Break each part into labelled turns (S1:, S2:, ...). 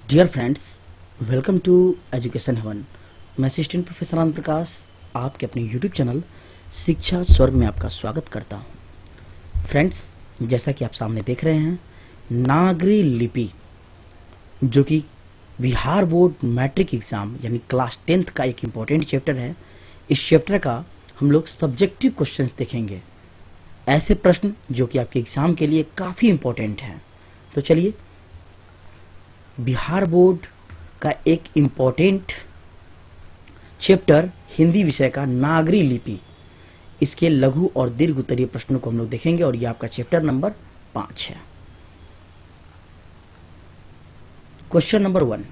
S1: Dear friends, welcome to Education Haven. मैं assistant professor Anand Prakash आपके अपने यूट्यूब चैनल शिक्षा स्वर्ग में आपका स्वागत करता हूं। फ्रेंड्स, जैसा कि आप सामने देख रहे हैं, नागरी लिपि जो कि बिहार बोर्ड मैट्रिक एग्जाम यानी क्लास 10th का एक इम्पोर्टेंट चैप्टर है। इस चैप्टर का हम लोग सब्जेक्टिव क्वेश्चंस देखेंगे, ऐसे प्रश्न जो कि आपके एग्जाम के लिए काफ़ी इम्पोर्टेंट हैं। तो चलिए, बिहार बोर्ड का एक इम्पोर्टेंट चैप्टर हिंदी विषय का नागरी लिपि, इसके लघु और दीर्घ उत्तरीय प्रश्नों को हम लोग देखेंगे और ये आपका चैप्टर नंबर 5 है। क्वेश्चन नंबर 1,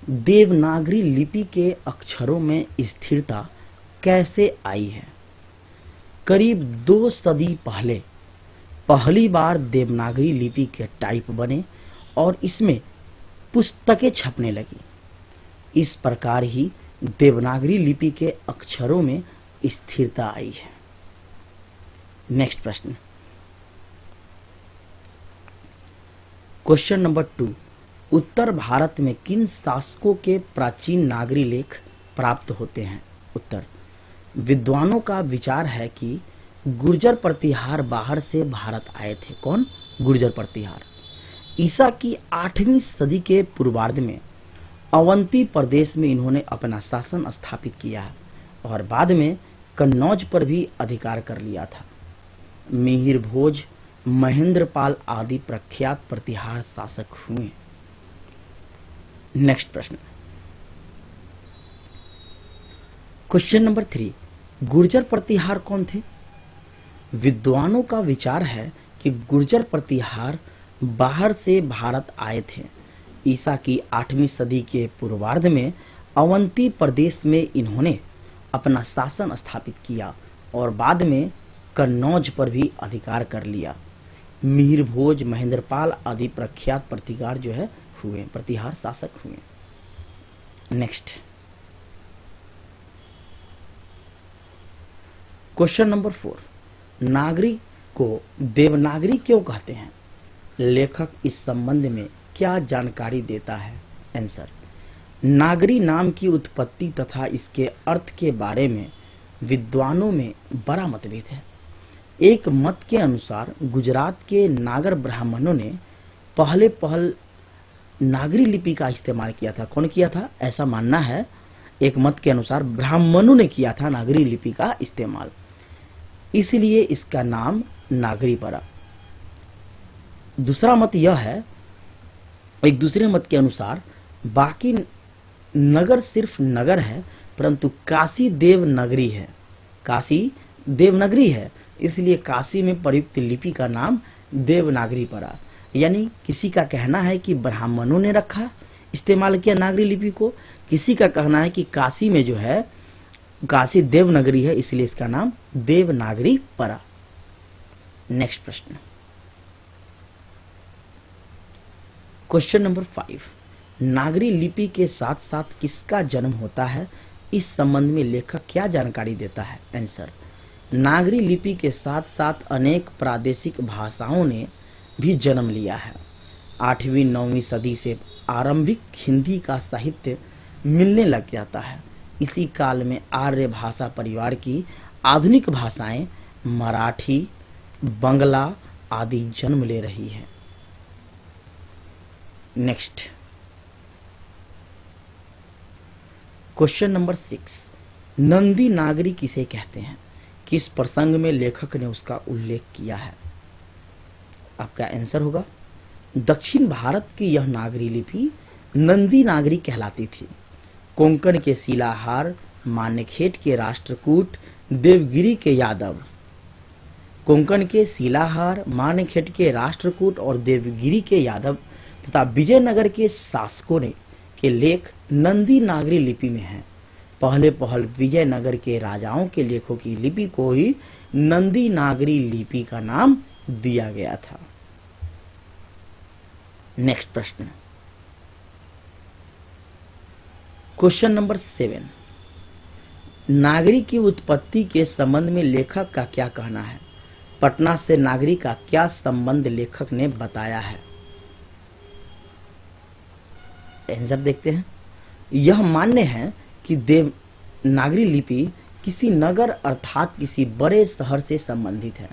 S1: देवनागरी लिपि के अक्षरों में स्थिरता कैसे आई है? करीब 2 सदी पहले पहली बार देवनागरी लिपि के टाइप बने और इसमें पुस्तकें छपने लगी। इस प्रकार ही देवनागरी लिपि के अक्षरों में स्थिरता आई है। नेक्स्ट प्रश्न, क्वेश्चन नंबर 2, उत्तर भारत में किन शासकों के प्राचीन नागरी लेख प्राप्त होते हैं? उत्तर, विद्वानों का विचार है कि गुर्जर प्रतिहार बाहर से भारत आए थे। कौन? गुर्जर प्रतिहार। ईसा की 8वीं सदी के पूर्वार्ध में अवंती प्रदेश में इन्होंने अपना शासन स्थापित किया और बाद में कन्नौज पर भी अधिकार कर लिया था। मिहिर भोज, महेंद्रपाल आदि प्रख्यात प्रतिहार शासक हुए। नेक्स्ट प्रश्न, क्वेश्चन नंबर 3, गुर्जर प्रतिहार कौन थे? विद्वानों का विचार है कि गुर्जर प्रतिहार बाहर से भारत आए थे। ईसा की 8वीं सदी के पूर्वार्ध में अवंती प्रदेश में इन्होंने अपना शासन स्थापित किया और बाद में कन्नौज पर भी अधिकार कर लिया। मिहिर भोज, महेंद्रपाल आदि प्रख्यात प्रतिहार शासक हुए। नेक्स्ट, क्वेश्चन नंबर 4, नागरी को देवनागरी क्यों कहते हैं? लेखक इस संबंध में क्या जानकारी देता है? आंसर, नागरी नाम की उत्पत्ति तथा इसके अर्थ के बारे में विद्वानों में बड़ा मतभेद है। एक मत के अनुसार गुजरात के नागर ब्राह्मणों ने पहल नागरी लिपि का इस्तेमाल किया था। कौन किया था? ऐसा मानना है, एक मत के अनुसार ब्राह्मणों ने किया था नागरी लिपि का इस्तेमाल, इसलिए इसका नाम नागरी पड़ा। दूसरा मत यह है, एक दूसरे मत के अनुसार बाकी नगर सिर्फ नगर है, परंतु काशी देवनगरी है। काशी देवनगरी है, इसलिए काशी में प्रयुक्त लिपि का नाम देवनागरी पड़ा। यानी किसी का कहना है कि ब्राह्मणों ने रखा इस्तेमाल किया नागरी लिपि को, किसी का कहना है कि काशी में जो है काशी देवनगरी है, इसलिए इसका नाम देवनागरी पड़ा। नेक्स्ट प्रश्न, क्वेश्चन नंबर 5, नागरी लिपि के साथ साथ किसका जन्म होता है? इस संबंध में लेखक क्या जानकारी देता है? आंसर, नागरी लिपि के साथ साथ अनेक प्रादेशिक भाषाओं ने भी जन्म लिया है। 8वीं-9वीं सदी से आरंभिक हिंदी का साहित्य मिलने लग जाता है। इसी काल में आर्य भाषा परिवार की आधुनिक भाषाएं मराठी, बंगला आदि जन्म ले रही है। नेक्स्ट, क्वेश्चन नंबर 6, नंदी नागरी किसे कहते हैं? किस प्रसंग में लेखक ने उसका उल्लेख किया है? आपका आंसर होगा, दक्षिण भारत की यह नागरी लिपि नंदी नागरी कहलाती थी। कोंकण के शिलाहार, मानेखेट के राष्ट्रकूट, देवगिरी के यादव, कोंकण के शिलाहार, मानेखेट के राष्ट्रकूट और देवगिरी के यादव तथा विजयनगर के शासकों ने के लेख नंदी नागरी लिपि में हैं। पहल विजयनगर के राजाओं के लेखों की लिपि को ही नंदी नागरी लिपि का नाम दिया गया था। नेक्स्ट प्रश्न, क्वेश्चन नंबर 7, नागरी की उत्पत्ति के संबंध में लेखक का क्या कहना है? पटना से नागरी का क्या संबंध लेखक ने बताया है? आंसर देखते हैं। यह मान्य है कि देवनागरी लिपि किसी नगर अर्थात किसी बड़े शहर से संबंधित है।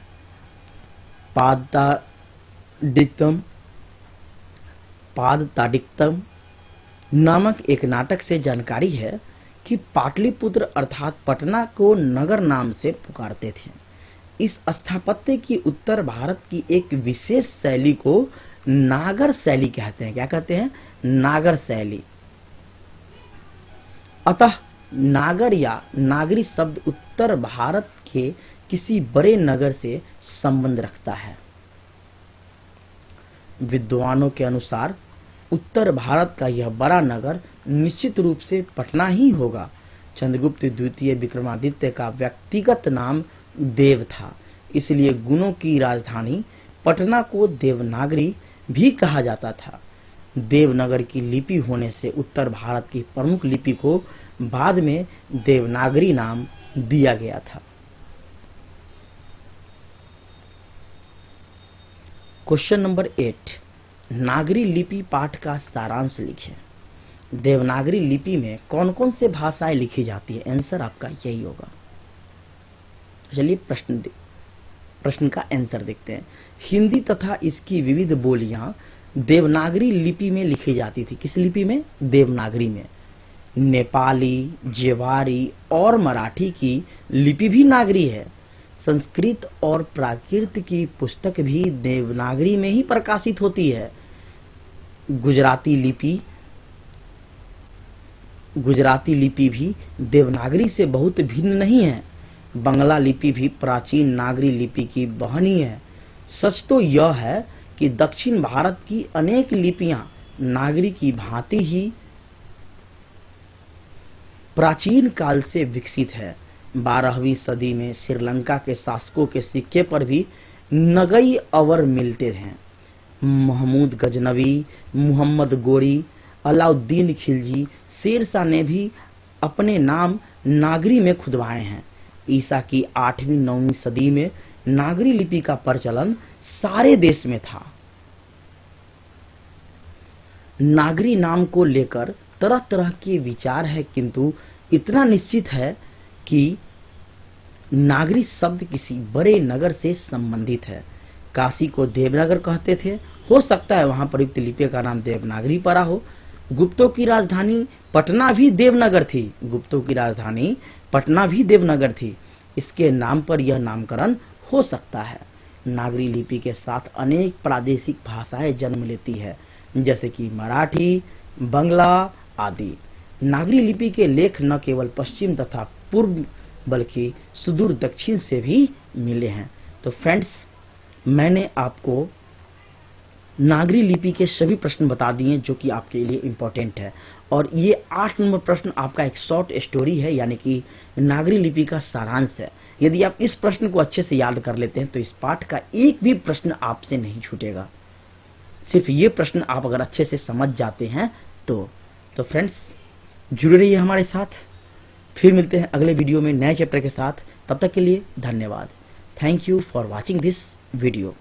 S1: पादताडिक्तम नामक एक नाटक से जानकारी है कि पाटलिपुत्र अर्थात पटना को नगर नाम से पुकारते थे। इस स्थापत्य की उत्तर भारत की एक विशेष शैली को नागर शैली कहते हैं। क्या कहते हैं? नागर शैली। अतः नागर या नागरी शब्द उत्तर भारत के किसी बड़े नगर से संबंध रखता है। विद्वानों के अनुसार उत्तर भारत का यह बड़ा नगर निश्चित रूप से पटना ही होगा। चंद्रगुप्त द्वितीय विक्रमादित्य का व्यक्तिगत नाम देव था, इसलिए गुणों की राजधानी पटना को देवनागरी भी कहा जाता था। देवनगर की लिपि होने से उत्तर भारत की प्रमुख लिपि को बाद में देवनागरी नाम दिया गया था। क्वेश्चन नंबर 8, नागरी लिपि पाठ का सारांश लिखें। देवनागरी लिपि में कौन कौन से भाषाएं लिखी जाती है? आंसर आपका यही होगा। तो चलिए प्रश्न का आंसर देखते हैं। हिंदी तथा इसकी विविध बोलियां देवनागरी लिपि में लिखी जाती थी। किस लिपि में? देवनागरी में। नेपाली, ज्वारी और मराठी की लिपि भी नागरी है। संस्कृत और प्राकृत की पुस्तक भी देवनागरी में ही प्रकाशित होती है। गुजराती लिपि भी देवनागरी से बहुत भिन्न नहीं है। बंगला लिपि भी प्राचीन नागरी लिपि की बहनी है। सच तो यह है कि दक्षिण भारत की अनेक लिपियां नागरी की भांति ही प्राचीन काल से विकसित है। 12वीं सदी में श्रीलंका के शासकों के सिक्के पर भी नगई अवर मिलते हैं। महमूद गजनवी, मुहम्मद गोरी, अलाउद्दीन खिलजी, शेरशाह ने भी अपने नाम नागरी में खुदवाए हैं। ईसा की 8वीं-9वीं सदी में नागरी लिपि का प्रचलन सारे देश में था। नागरी नाम को लेकर तरह तरह के विचार है, किंतु इतना निश्चित है कि नागरी शब्द किसी बड़े नगर से संबंधित है। काशी को देवनगर कहते थे, हो सकता है वहां प्रयुक्त लिपि का नाम देवनागरी पड़ा हो। गुप्तों की राजधानी पटना भी देवनगर थी। इसके नाम पर यह नामकरण हो सकता है। नागरी लिपि के साथ अनेक प्रादेशिक भाषाएं जन्म लेती है, जैसे कि मराठी, बंगला आदि। नागरी लिपि के लेख न केवल पश्चिम तथा पूर्व बल्कि सुदूर दक्षिण से भी मिले हैं। तो फ्रेंड्स, मैंने आपको नागरी लिपि के सभी प्रश्न बता दिए जो कि आपके लिए इम्पोर्टेंट है, और ये 8 नंबर प्रश्न आपका एक शॉर्ट स्टोरी है, यानी कि नागरी लिपि का सारांश है। यदि आप इस प्रश्न को अच्छे से याद कर लेते हैं तो इस पाठ का एक भी प्रश्न आपसे नहीं छूटेगा। सिर्फ ये प्रश्न आप अगर अच्छे से समझ जाते हैं तो फ्रेंड्स, जुड़े रहिए हमारे साथ। फिर मिलते हैं अगले वीडियो में नए चैप्टर के साथ। तब तक के लिए धन्यवाद। Thank you for watching this video.